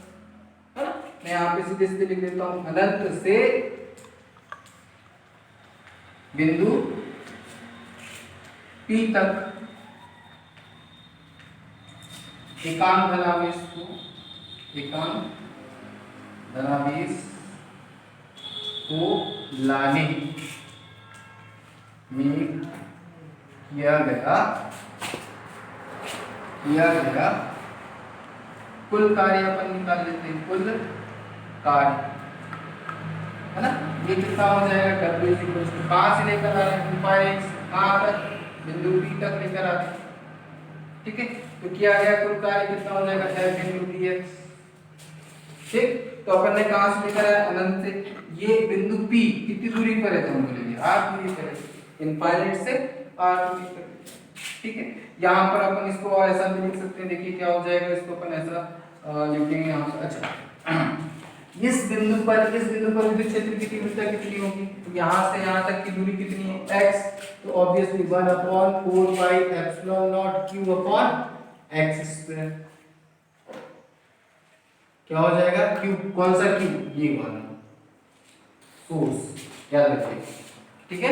है ना। मैं यहाँ पे सीधे सीधे लिख देता हूं, अनंत से बिंदु P तक एकांक धनावेश को लाने में किया गया कुल कार्य अपन निकाल लेते हैं, कुल कार्य, है ना। ये कितना हो जाएगा, W कहाँ से लेकर आ रहे हैं, इनफाइनाइट से कहाँ तक, बिंदु P तक लेकर आते हैं, ठीक है। तो किया गया कुल कार्य कितना हो जाएगा, F इंटू dx, ठीक। तो अपन ने कहां से लेकर आया, अनंत से। ये बिंदु P कितनी दूरी पर है, तो हम बोलेंगे r दूरी पर है, इनफाइनाइट से r दूरी पर, ठीक है। यहाँ पर अपन इसको और ऐसा भी लिख सकते हैं, देखिए क्या हो जाएगा, इसको अपन ऐसा लिखेंगे यहाँ से। अच्छा, इस बिंदु पर विद्युत क्षेत्र की तीव्रता कितनी होगी, तो यहाँ से यहाँ तक की दूरी कितनी है, x, तो obviously 1/4 pi epsilon not q upon x square, क्या हो जाएगा क्यू, कौन सा क्यू, ये वाला सोर्स, याद रखिए, ठीक है,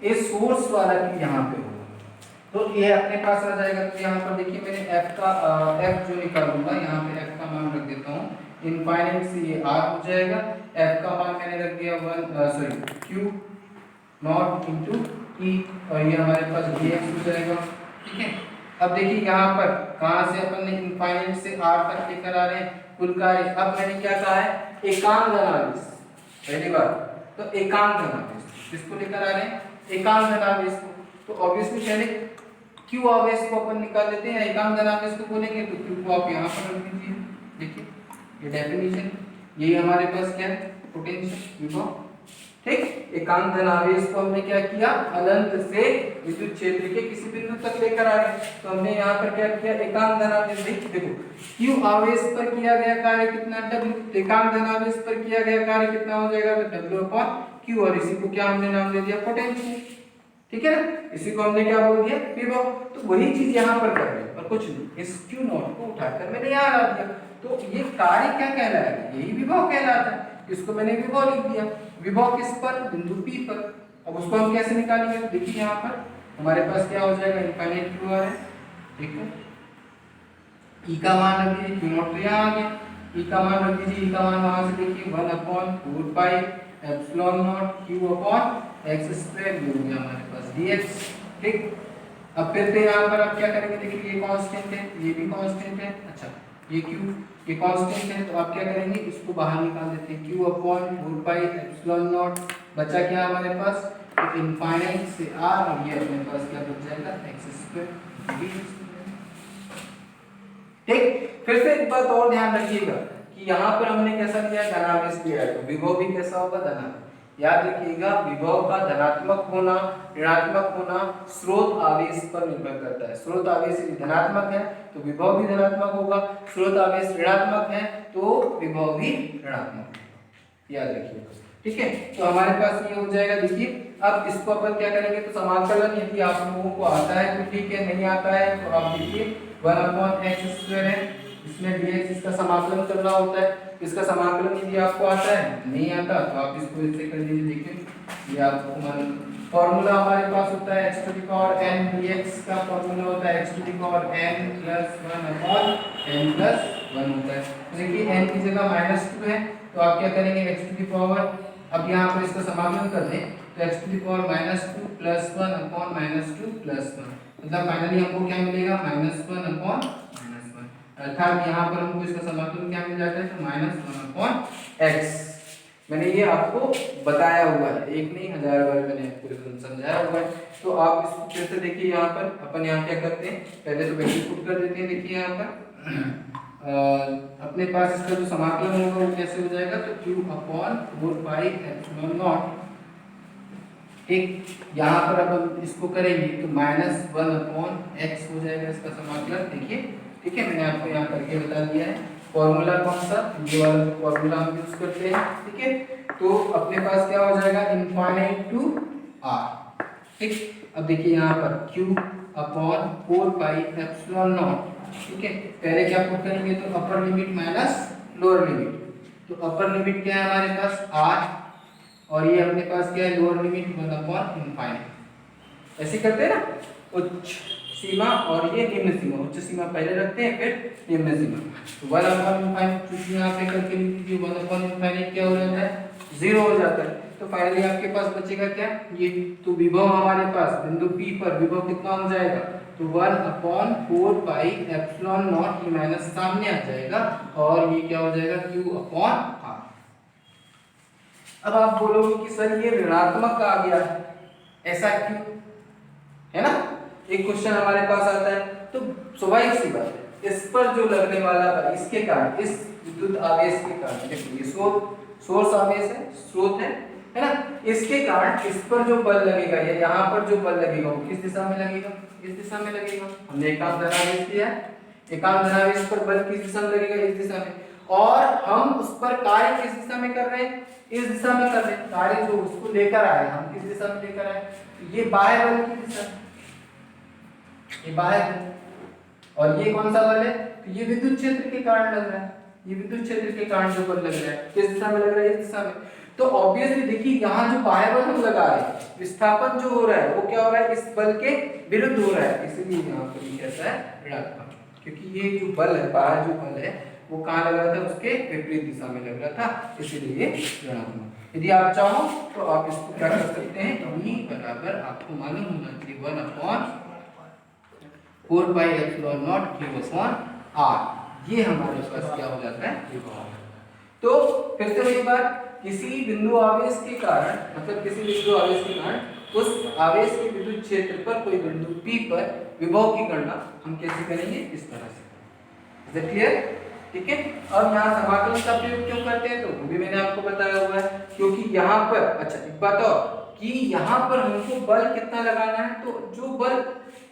ये सोर्स वाला क्यू यहाँ पे होगा, तो ये अपने पास आ जाएगा। तो यहाँ पर देखिए मैंने एफ जो निकालूंगा, यहाँ पे एफ का मान रख देता हूँ इनफाइनाइट से ये आर हो जाएगा, एफ का मान मैंने रख दिया क्यू नॉट इंटू ई, और ये हमारे पास डी एक्स हो जाएगा, ठीक है। अब देखिए यहाँ पर कहाँ से अपन ने इनफाइनाइट से आर तक लेकर आ रहे हैं कुल कार्य। अब मैंने क्या कहा है, एकांक धनावेश, पहली बार तो एकांक धनावेश किसको लेकर आ रहे हैं, एकांक धनावेश को, तो ऑब्वियसली पहले क्यू आवेश को अपन निकाल लेते हैं, एकांक धनावेश को बोलेंगे तो क्यू को आप यहाँ पर रख दीजिए, देखिए ये डेफिनेशन, यही हमारे पास क्या है, पोटेंशियल विभव, ठीक। एकांक धनावेश को हमने क्या किया, अनंत से विद्युत क्षेत्र के किसी बिंदु तक लेकर आ गए, तो हमने यहाँ पर क्या किया, एकांक धनावेश, देखो क्यू आवेश पर किया गया कार्य कितना, W, एकांक धनावेश पर किया गया कार्य कितना हो जाएगा, तो W अपॉन Q, और इसी को क्या हमने नाम दे दिया, पोटेंशियल, ठीक है ना, इसी को हमने क्या बोल दिया, विभव। तो वही चीज यहाँ पर कर रहे हैं और कुछ नहीं, इस Q नॉट को उठाकर मैंने यहाँ ला दिया, तो ये कार्य क्या कहलाएगा, यही विभव कहलाता है, इसको मैंने विभव लिख दिया। विभव किस पर, बिंदु P पर। अब उसको हम कैसे निकालेंगे, तो देखिए यहाँ पर हमारे पास क्या हो जाएगा, इनफाइनाइट क्यू है, ठीक है, E का मान रख दीजिए, क्यू नॉट तो यहाँ आ गया, E का मान रख दीजिए, E का मान वहां से देखिए 1/4 pi epsilon not Q upon x square, ये हो गया हमारे पास dx, ठीक। अब फिर से यहाँ पर आप क्या करेंगे, देखिए ये कांस्टेंट है, ये भी कांस्टेंट है, अच्छा ये Q, ये कांस्टेंट है, तो आप क्या करेंगे, इसको बाहर निकाल देते हैं, Q upon 4 pi epsilon not, बचा क्या हमारे पास, तो इनफाइनाइट से r, और ये अपने पास क्या बच जाएगा, x स्क्वायर dx, ठीक। फिर से एक बात और ध्यान रखिएगा कि यहाँ पर हमने कैसा लिया है, धनावेश लिया है, तो विभव भी कैसा होगा, धनात्मक। याद रखिएगा विभव का धनात्मक होना ऋणात्मक होना स्रोत आवेश पर निर्भर करता है। स्रोत आवेश यदि धनात्मक है तो विभव भी धनात्मक होगा, स्रोत आवेश ऋणात्मक है तो विभव भी ऋणात्मक, याद रखिएगा, ठीक है। तो हमारे पास ये हो जाएगा, देखिए अब इसको अपन क्या करेंगे, तो समाकलन यदि आप लोगों को आता है तो ठीक है, नहीं आता है तो आप देखिए 1/x² है, इसमें dx इसका समाकलन करना होता है, इसका समाकलन यदि आपको आता है, नहीं आता तो आप इसको इससे कर दीजिए, देखिए ये आपको मान फॉर्मूला हमारे पास होता है x⁴n dx का फॉर्मूला होता है x⁴n + 1/n+1 होता है। तो देखिए n की जगह -2 है तो आप क्या करेंगे, x⁴, अब यहाँ पर इसका समाकलन कर दें तो x⁻² + 1/-2 + 1, मतलब फाइनली हमको क्या मिलेगा, -1/-1, अर्थात यहाँ पर हमको इसका समाकलन क्या मिल जाता है, तो -1/x। मैंने ये आपको बताया हुआ है, एक नहीं 1000 बार मैंने आपको समझाया हुआ है। तो आप इसको फिर से देखिए, यहाँ पर अपन यहाँ क्या करते हैं, पहले तो वैल्यू पुट कर देते हैं, देखिए यहाँ पर अपने पास इसका जो समाकलन होगा वो कैसे हो जाएगा, तो q/4 पाई एप्सिलॉन नॉट, ठीक। यहाँ पर अब इसको करेंगे तो -1/x हो जाएगा इसका समाकलन, देखिए, ठीक है, मैंने आपको यहाँ करके बता दिया है। फॉर्मूला कौन सा, ये वाला जो फॉर्मूला हम यूज करते हैं, ठीक है। तो अपने पास क्या हो जाएगा, इनफाइनाइट टू r, ठीक। अब देखिए यहाँ पर q/4 पाई एप्सिलॉन नॉट, ठीक है, पहले क्या पुट करेंगे, तो upper limit minus lower limit, तो अपर लिमिट क्या है हमारे पास r, और ये अपने पास क्या है, लोअर लिमिट 1/∞, ऐसे करते हैं ना, उच्च सीमा और ये निम्न सीमा, उच्च सीमा पहले रखते हैं फिर निम्न सीमा, तो 1/∞, चूंकि यहाँ पे करके लिख दीजिए 1/∞ क्या हो जाता है, 0 हो जाता है। तो फाइनली आपके पास बचेगा क्या, ये, तो विभव हमारे पास बिंदु P पर विभव कितना हो जाएगा, तो 1/4 पाई एप्सिलॉन नॉट, ये माइनस सामने आ जाएगा और ये क्या हो जाएगा, q/r। अब आप बोलोगे कि सर ये ऋणात्मक आ गया, ऐसा क्यों, है ना, एक क्वेश्चन हमारे पास आता है। तो स्वाभाविक सी बात है, इस पर जो लगने वाला बल, इसके कारण, इस विद्युत आवेश के कारण, देखो ये सोर्स आवेश है, स्रोत है ना, इसके कारण इस पर जो बल लगेगा या यहाँ पर जो बल लगेगा वो किस दिशा में लगेगा, इस दिशा में लगेगा। हमने एकांक धनावेश दिया है, एकांक धनावेश पर बल किस दिशा में लगेगा, इस दिशा में, और हम उस पर कार्य किस दिशा में कर रहे हैं, इस दिशा में कर रहे हैं, कार्य जो उसको लेकर आए हम किस दिशा में लेकर आए, ये बाह्य बल की दिशा, ये बाह्य बल, और ये कौन सा बल है, तो ये विद्युत क्षेत्र के कारण लग रहा है, ये विद्युत क्षेत्र के कारण जो बल लग रहा है किस दिशा में लग रहा है, इस दिशा में। तो ऑब्वियसली देखिए यहाँ जो बाह्य बल हम लगा रहे हैं, विस्थापन जो हो रहा है वो क्या हो रहा है, इस बल के विरुद्ध हो रहा है, इसलिए यहाँ पर ये कैसा है, ऋणात्मक। क्योंकि ये जो बल है, बाहर जो बल है वो कहाँ लग रहा था, उसके विपरीत दिशा में लग रहा था, इसीलिए ऋणात्मक। यदि आप चाहो तो आप इसको क्या कर सकते हैं, E बराबर आपको मालूम होना चाहिए 1/4πε0 Q/R, ये हमारे पास क्या हो जाता है, विभव। तो फिर से वही बात, किसी बिंदु आवेश के कारण, मतलब किसी बिंदु आवेश के कारण उस आवेश के विद्युत क्षेत्र पर कोई बिंदु P पर विभव की गणना हम कैसे करेंगे, इस तरह से। Is it clear? ठीक है। और यहाँ समाकलन का प्रयोग क्यों करते हैं, तो वो भी मैंने आपको बताया हुआ है, क्योंकि यहाँ पर, अच्छा एक बात और, कि यहाँ पर हमको बल कितना लगाना है, तो जो बल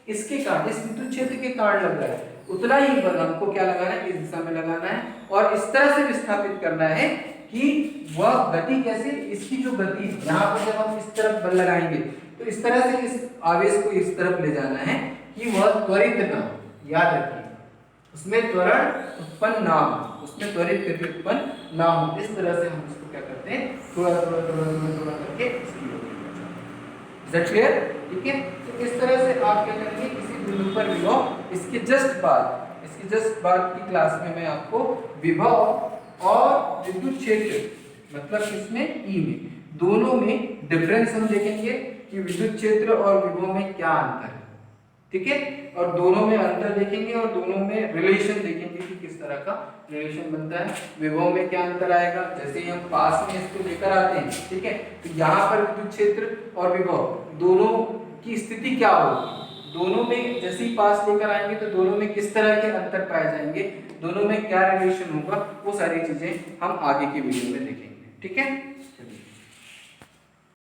इसके कारण, इस विद्युत क्षेत्र के कारण लग रहा है, उतना ही बल हमको क्या लगाना है, इस दिशा में लगाना है, और इस तरह से विस्थापित करना है कि वह गति कैसे, इसकी जो गति यहाँ पर जब हम इस तरफ बल लगाएंगे तो इस तरह से इस आवेश को इस तरफ ले जाना है कि वह त्वरित ना हो, याद रखिए, उसमें त्वरण उत्पन्न ना हो, उसमें त्वरित गति उत्पन्न ना हो। इस तरह से हम इसको क्या करते हैं, थोड़ा थोड़ा थोड़ा थोड़ा थोड़ा करके इसकी गति। Is clear? ठीक है। तो इस तरह से आप क्या करेंगे, किसी बिंदु पर विभव, इसके जस्ट बाद की क्लास में मैं आपको विभव और विद्युत क्षेत्र, मतलब इसमें ई में, दोनों में डिफरेंस हम देखेंगे कि विद्युत क्षेत्र और विभव में क्या अंतर है, ठीक है, और दोनों में अंतर देखेंगे और दोनों में रिलेशन देखेंगे कि किस तरह का रिलेशन बनता है। विभव में क्या अंतर आएगा, जैसे ही हम पास में इसको लेकर आते हैं, ठीक है, तो यहाँ पर विद्युत क्षेत्र और विभव दोनों की स्थिति क्या होगी, दोनों में जैसे ही पास लेकर आएंगे तो दोनों में किस तरह के अंतर पाए जाएंगे, दोनों में क्या रिलेशन होगा, वो सारी चीजें हम आगे की वीडियो में देखेंगे। ठीक है।